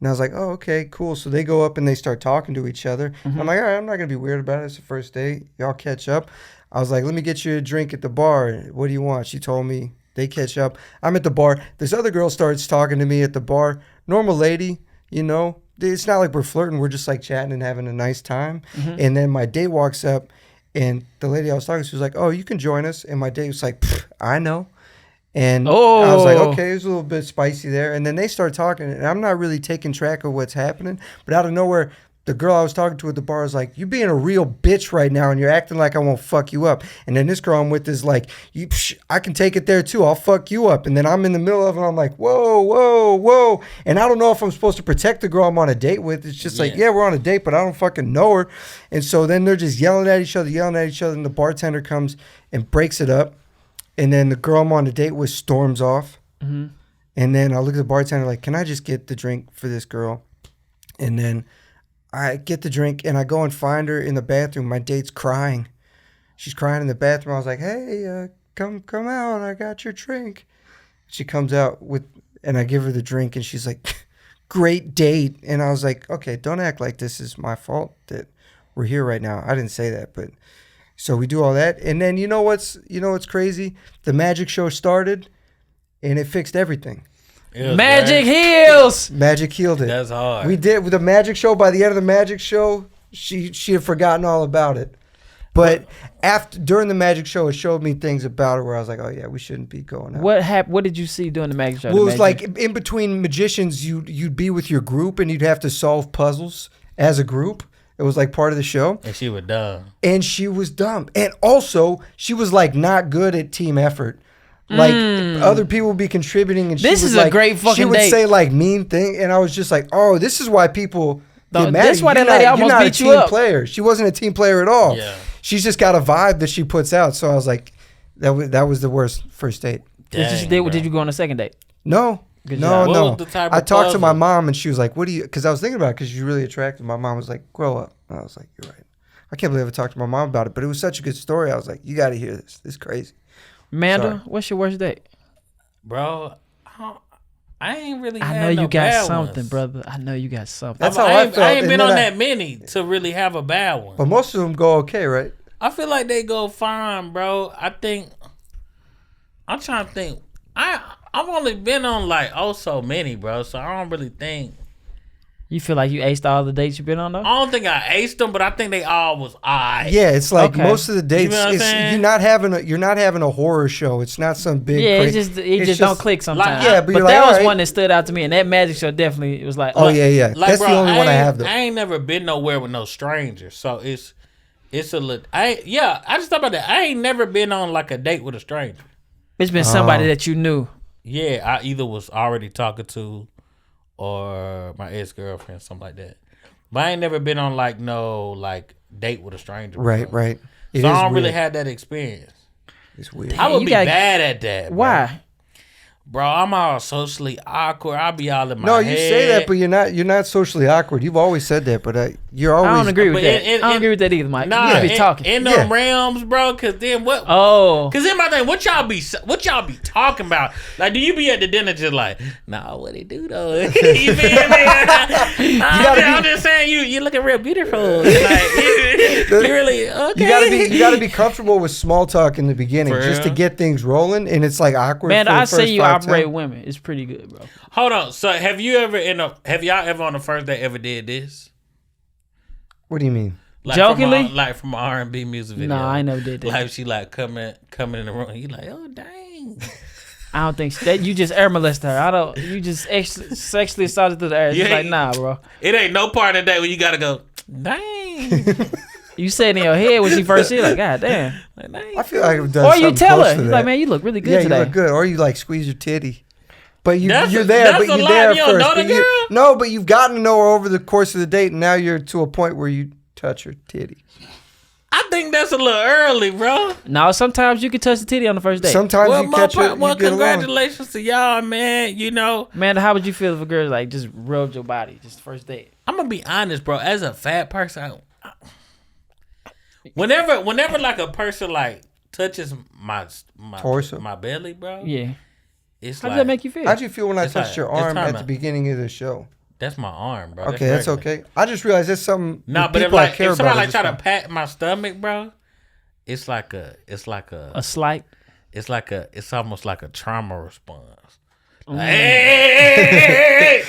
And I was like, "Oh, okay, cool." So they go up and they start talking to each other. Mm-hmm. I'm like, "All right, I'm not gonna be weird about it. It's the first date. Y'all catch up." I was like, "Let me get you a drink at the bar. What do you want?" She told me. They catch up. I'm at the bar. This other girl starts talking to me at the bar. Normal lady, you know. It's not like we're flirting. We're just like chatting and having a nice time. Mm-hmm. And then my date walks up, And the lady I was talking to, she was like, "Oh, you can join us." And my date was like, "I know." And I was like, okay, it was a little bit spicy there. And then they start talking, and I'm not really taking track of what's happening. But out of nowhere, the girl I was talking to at the bar was like, "You being a real bitch right now, and you're acting like I won't fuck you up." And then this girl I'm with is like, "I can take it there too. I'll fuck you up." And then I'm in the middle of it. I'm like, whoa, whoa, whoa. And I don't know if I'm supposed to protect the girl I'm on a date with. It's just like, yeah, we're on a date, but I don't fucking know her. And so then they're just yelling at each other. And the bartender comes and breaks it up. And then the girl I'm on the date with storms off. Mm-hmm. And then I look at the bartender like, "Can I just get the drink for this girl?" And then I get the drink and I go and find her in the bathroom. My date's crying. She's crying in the bathroom. I was like, "Hey, come out. I got your drink." She comes out and I give her the drink and she's like, "Great date." And I was like, "Okay, don't act like this is my fault that we're here right now." I didn't say that, but so we do all that. And then you know what's crazy? The magic show started and it fixed everything. Magic heals. Magic healed it. That's hard. We did with the magic show. By the end of the magic show, she had forgotten all about it. But during the magic show, it showed me things about her where I was like, "Oh yeah, we shouldn't be going out." What happened? What did you see during the magic show? Well, it was like in between magicians, you'd be with your group and you'd have to solve puzzles as a group. It was like part of the show. And she was dumb. And she was dumb. And also, she was like not good at team effort. Like other people would be contributing, and this is like, a great fucking she would date. say like mean thing, and I was just like, "Oh, this is why people get mad." This why that lady almost beat you up. Player. She wasn't a team player at all. Yeah. She's just got a vibe that she puts out. So I was like, that was the worst first date. Did you go on a second date? No. Good No, job. What no. was the type I of talked to my puzzle? mom, and she was like, "What do you?" Because I was thinking about it, because she's really attractive. My mom was like, "Grow up." And I was like, "You're right." I can't believe I talked to my mom about it, but it was such a good story. I was like, "You got to hear this. This is crazy." Amanda, Sorry. what's your worst date? Bro, I ain't really I had know you no got bad something, ones. brother. I know you got something. That's how I felt. I ain't and been then on that many to really have a bad one. But most of them go okay, right? I feel like they go fine, bro. I'm trying to think. I've only been on like so many, bro. So I don't really think. You feel like you aced all the dates you've been on though? I don't think I aced them, but I think they all was alright. Yeah, it's like Okay. most of the dates. You know what I'm saying? You're not having a horror show. It's not some big. Yeah, it's it just don't click sometimes. yeah, but you're that like, was alright. one that stood out to me, and that magic show definitely was like, Oh yeah. Like, That's bro, the only one I have though. I ain't never been nowhere with no strangers, so it's I just thought about that. I ain't never been on like a date with a stranger. it's been somebody that you knew. Yeah, I either was already talking to or my ex-girlfriend, something like that. But I ain't never been on like no like date with a stranger. Right. before. It So is I don't really weird. have that experience. It's weird. I would you be gotta- bad at that. Bro. Why? Bro, I'm all socially awkward. I'll be all in my No, head. you say that, but you're not socially awkward. You've always said that, but you're always. I don't agree with But that. it- I don't it- agree with that either, Mike. Nah, you gotta be talking. in them realms, bro. Cause then what? Oh, Cause then my thing, what y'all be talking about? Like, do you be at the dinner just like, nah, what it do though? You feel me? I'm just saying, you looking real beautiful. Like, you really okay? You gotta be comfortable with small talk in the beginning, For just to real? get things rolling, and it's like awkward. man, for the I say first you 5, operate 10. women. It's pretty good, bro. Hold on. So have y'all ever on the first date ever did this? What do you mean? Like Jokingly? from an R&B music video. No, I ain't never did that. Like she like coming in the room. You like, oh dang. I don't think that you just air molested her. You just sexually assaulted through the air. It's Yeah. like, nah, bro. It ain't no part of that where you gotta go, dang. You said in your head when she first see it, like, God damn. Like, dang. I feel like I've done Or you something tell close her, to you're that. like, man, you look really good yeah, today. you look good. Or you like squeeze your titty. But you're That's there, a but you're lie. there You don't first. know the but girl? no, but you've gotten to know her over the course of the date, and now you're to a point where you touch her titty. I think that's a little early, bro. No, sometimes you can touch the titty on the first date. Sometimes Well, you catch her. well, You get along. congratulations to y'all, man. You know, Man, how would you feel if a girl like just rubbed your body just first date? I'm gonna be honest, bro. As a fat person, whenever like a person like touches my Torso. my belly, bro. Yeah. It's How like does that make you feel? How'd you feel when I It's touched like- your it's arm time at to- the beginning of the show? that's my arm, bro. Okay, that's regular. okay. I just realized that's something. Nah, with but if people I like care if somebody about like is try to just pat my stomach, bro, it's like a A slight. it's almost like a trauma response. Mm. Like, hey!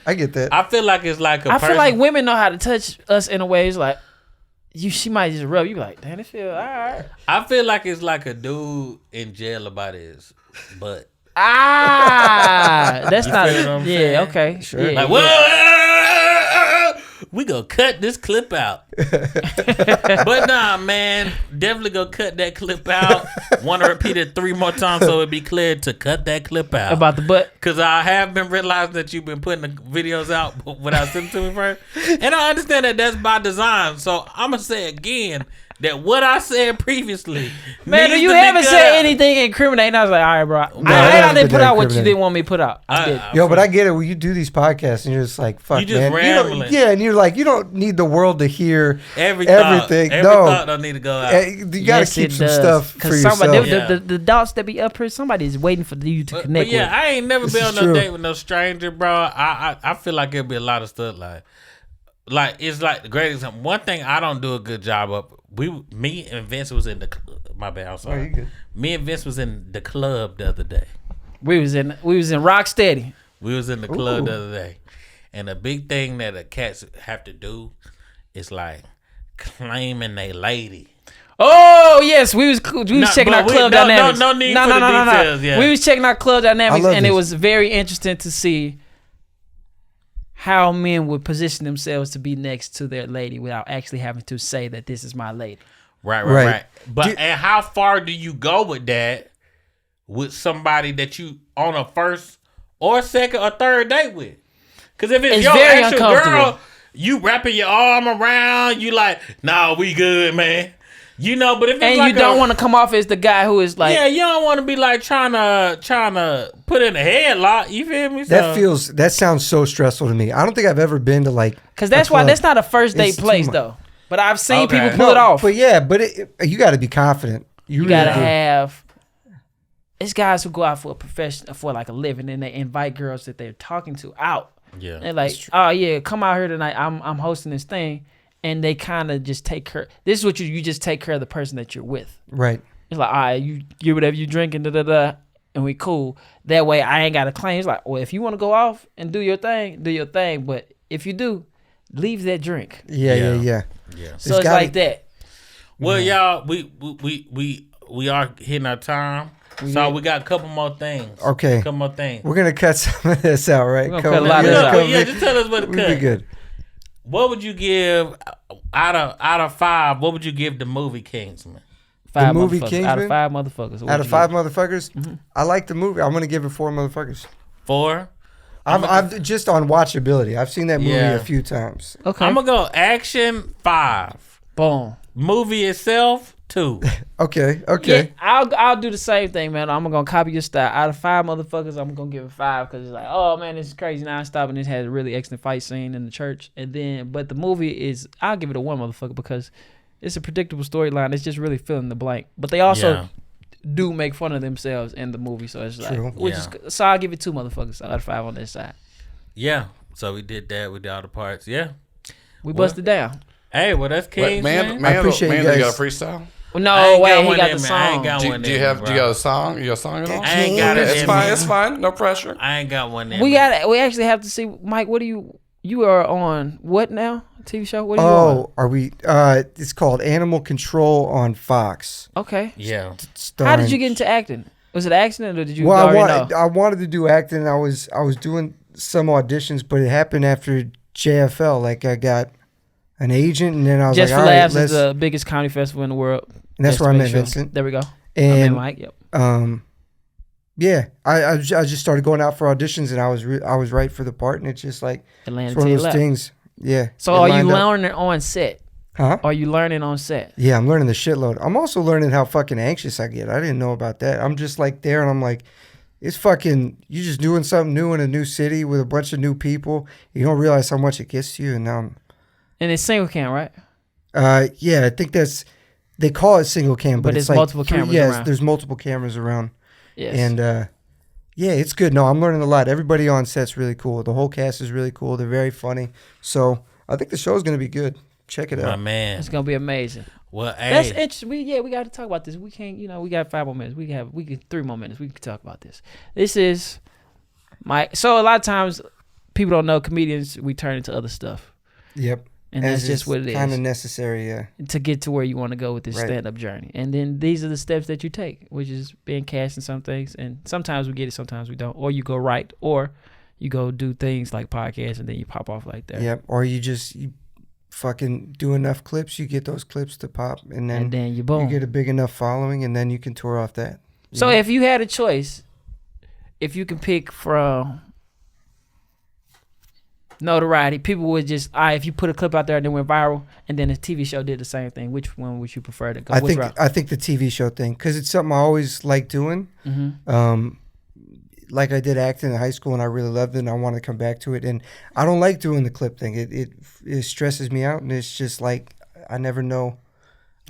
I get that. I feel like it's like a I person. feel like women know how to touch us in a way. It's like, she might just rub you like, damn, it feel all right. I feel like it's like a dude in jail about his butt. That's You not. feel what I'm Yeah, saying? okay. Sure. Yeah, Like, whoa, we gonna cut this clip out. But nah, man, definitely gonna cut that clip out. Want to repeat it 3 more times so it be clear to cut that clip out. about the butt. Because I have been realizing that you've been putting the videos out without sending to me first. And I understand that that's by design. So I'm going to say again that what I said previously. Man, needs you to be haven't cut said out. anything incriminating. I was like, all right, bro. No, I didn't been put out what you incriminating. didn't want me to put out. I did. Yo, but I get it. When you do these podcasts and you're just like, fuck, You just man. rambling. Yeah, and you're like, you don't need the world to hear Everything. everything. Every No. thought don't need to go out. You got to keep some stuff for yourself. Somebody, Yeah. the dots that be up here, somebody is waiting for you to But connect yeah, with. I ain't never This been is on no true. date with no stranger, bro. I feel like it'll be a lot of stuff like it's like the great example. One thing I don't do a good job of. Me and Vince was in the. My bad. I'm sorry. Oh, you good. Me and Vince was in the club the other day. We was in Rocksteady. We was in the club Ooh. the other day, and the big thing that the cats have to do is like claiming they lady. Oh yes, we was checking our but club dynamics. No need for the details. Yeah. We was checking our club dynamics, love and it this. was very interesting to see how men would position themselves to be next to their lady without actually having to say that this is my lady. Right. But Do- and how far do you go with that with somebody that you on a first or second or third date with? Because if it's It's your very actual uncomfortable. girl, you wrapping your arm around, you like, nah, we good, man. You know, but if it's And like you don't want to come off as the guy who is like, yeah, you don't want to be like trying to put in a headlock. You feel me? That sounds so stressful to me. I don't think I've ever been to like. because that's a why club. that's not a first date It's too place much. though. But I've seen Okay. people pull it off. But yeah, you got to be confident. You really gotta do. have. It's guys who go out for a profession, for like a living, and they invite girls that they're talking to out. Yeah. They're like, oh yeah, come out here tonight. I'm hosting this thing, and they kind of just take care. This is what you just take care of the person that you're with. Right. It's like, all right, you get whatever you drinking, and we cool. That way, I ain't got to claim. It's like, well, if you want to go off and do your thing, do your thing. But if you do, leave that drink. Yeah. Yeah. So it's like that. Well, y'all, we are hitting our time. So we got a couple more things. Okay. A couple more things. We're gonna cut some of this out, right? We're gonna cut a lot of this out. Yeah, just tell us what to We'll cut. be good. What would you give out of 5? What would you give the movie Kingsman? 5 movie motherfuckers. Out Kingsman? of 5 motherfuckers. What Out would of you 5 give? motherfuckers, I like the movie. I'm gonna give it 4 motherfuckers. 4? I've just on watchability. I've seen that movie Yeah. a few times. Okay. I'm gonna go action 5. Boom. Movie itself 2. Okay. Yeah, I'll do the same thing, man. I'm gonna copy your style. Out of 5 motherfuckers, I'm gonna give it 5 because it's like, oh man, this is crazy nonstop, and this has a really excellent fight scene in the church. And then, but the movie is, I'll give it a 1 motherfucker because it's a predictable storyline. It's just really filling the blank. But they also do make fun of themselves in the movie, so it's True. like, which is so I'll give it 2 motherfuckers out of 5 on this side. Yeah. So we did that. We did all the parts. Yeah. We busted down. Hey, well that's Wait, Kingsman. I appreciate you you got a guys. freestyle? Well, I no, ain't wait, got he one got in the me. I ain't song. got Do, one do you in have? me, Do you bro. got a song? You got a song at all? I ain't got it It's in fine. me. It's fine. No pressure. I ain't got one in We me. we actually have to see, Mike. What do you are on what now? TV show? What are you on? Oh, are we? It's called Animal Control on Fox. Okay. Yeah. How did starring- you get into acting? Was it an accident or did you Well, already know? I wanted to do acting. I was doing some auditions, but it happened after JFL. Like I got an agent, and then I was Just like, for all right, Laughs let's. is the biggest comedy festival in the world. And that's where I met Destination. Vincent. There we go. I And met Mike. Yep. yeah, I just started going out for auditions, and I was right for the part, and it's just like Atlanta it's one of those left. things. Yeah. So it are you lined up. learning on set? Huh? Are you learning on set? Yeah, I'm learning the shitload. I'm also learning how fucking anxious I get. I didn't know about that. I'm just like there, and I'm like, it's fucking. You just doing something new in a new city with a bunch of new people. You don't realize how much it gets to you, and now And it's single cam, right? yeah, I think they call it single cam, but But it's there's like multiple cameras yes, around. there's multiple cameras around, Yes. and yeah, it's good. No, I'm learning a lot. Everybody on set's really cool. The whole cast is really cool. They're very funny. So I think the show's gonna be good. Check it My out. man. it's gonna be amazing. Well, That's hey. interesting. We got to talk about this. We can't, we got 5 more minutes. We get 3 more minutes. We can talk about this. This is so a lot of times people don't know comedians, we turn into other stuff. Yep. And that's just what it is. Kind of necessary, yeah. To get to where you want to go with this Right. stand-up journey. And then these are the steps that you take, which is being cast in some things. And sometimes we get it, sometimes we don't. Or you go right, or you go do things like podcasts, and then you pop off like that. Yep. Or you fucking do enough clips, you get those clips to pop, and then you boom. you get a big enough following, and then you can tour off that. So if you had a choice, if you can pick from notoriety, people would just, if you put a clip out there and it went viral, and then a TV show did the same thing, which one would you prefer to go? I think the TV show thing, because it's something I always like doing. Mm-hmm. Like I did acting in high school, and I really loved it, and I want to come back to it. And I don't like doing the clip thing. It stresses me out, and it's just like I never know.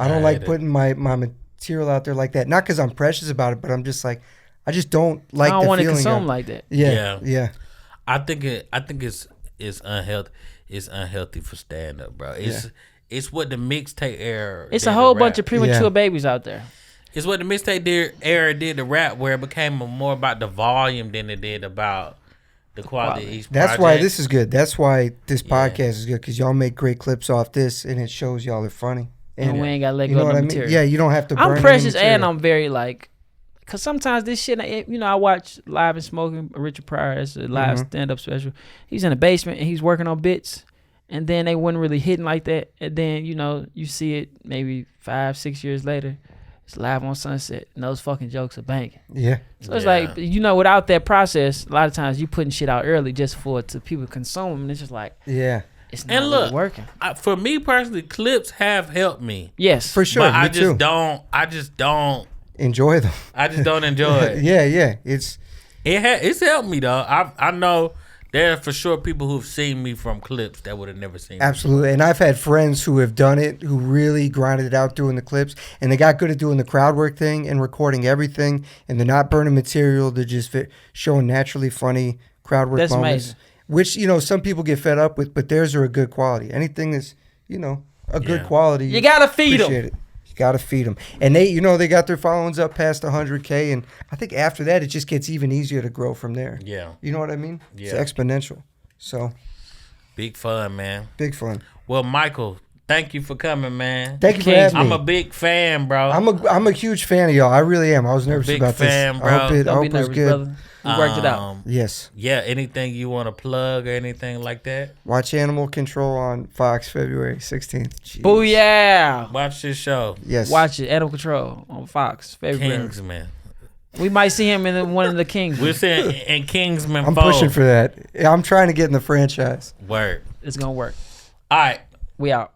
I don't like putting my material out there like that. Not because I'm precious about it, but I'm just like, I just don't like. I don't want to feeling consume of, like that. Yeah. I think it's unhealthy. It's unhealthy for stand up, bro. It's what the mixtape era. It's a whole bunch of premature babies out there. It's what the mixtape era did to rap, where it became more about the volume than it did about the quality of each project. That's why this is good. That's why this podcast is good, because y'all make great clips off this, and it shows y'all are funny. And we ain't got to let go of the material. Yeah, you don't have to burn I'm precious, any material. and I'm very like, because sometimes this shit, I watch Live and Smoking, Richard Pryor, that's a live stand-up special. He's in the basement, and he's working on bits, and then they wasn't really hitting like that. And then, you see it maybe 5-6 years later. It's live on Sunset, and those fucking jokes are banging. Yeah. So it's like, without that process, a lot of times you putting shit out early just for to people consume, and it's just like, it's not really working. For me personally, clips have helped me. Yes, for sure. But I just don't enjoy them. I just don't enjoy it. Yeah. It's helped me though. I know there are for sure people who've seen me from clips that would have never seen me. Absolutely. And I've had friends who have done it, who really grinded it out doing the clips, and they got good at doing the crowd work thing and recording everything, and they're not burning material. They're just showing naturally funny crowd work moments. Amazing. Which, some people get fed up with, but theirs are a good quality. Anything that's, a good quality. You got to feed them. You got to feed them. And they, they got their followings up past 100K, and I think after that, it just gets even easier to grow from there. Yeah. You know what I mean? Yeah. It's exponential. So. Big fun, man. Big fun. Well, Michael, thank you for coming, man. Thank you for having me. I'm a big fan, bro. I'm a huge fan of y'all. I really am. I was nervous about this. Big fan, bro. I hope it was good. Brother. We worked it out. Yes. Yeah, anything you want to plug or anything like that? Watch Animal Control on Fox February 16th. Jeez. Booyah. Watch this show. Yes. Watch it. Animal Control on Fox February. Kingsman. We might see him in one of the Kingsman. We're saying in Kingsman. I'm pushing for that. I'm trying to get in the franchise. Word. It's going to work. All right. We out.